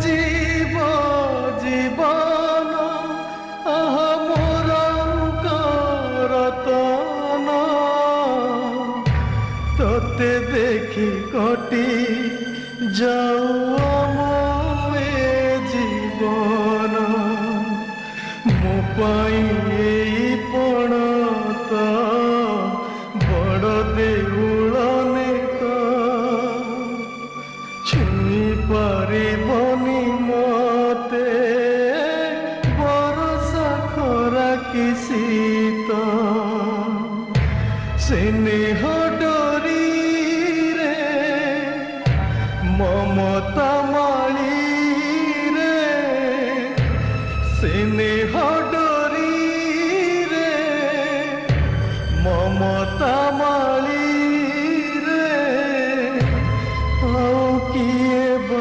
জীব জীবন আহ মোর রতন তোতে দেখি কটি যাও মে জীবন মো পাই এই পণত বড় দেউଳ নেত ছুঁই পারিবনি মতে বরষা খরা কি শীত স্নেহ ডোরি রে মমতা মাଳି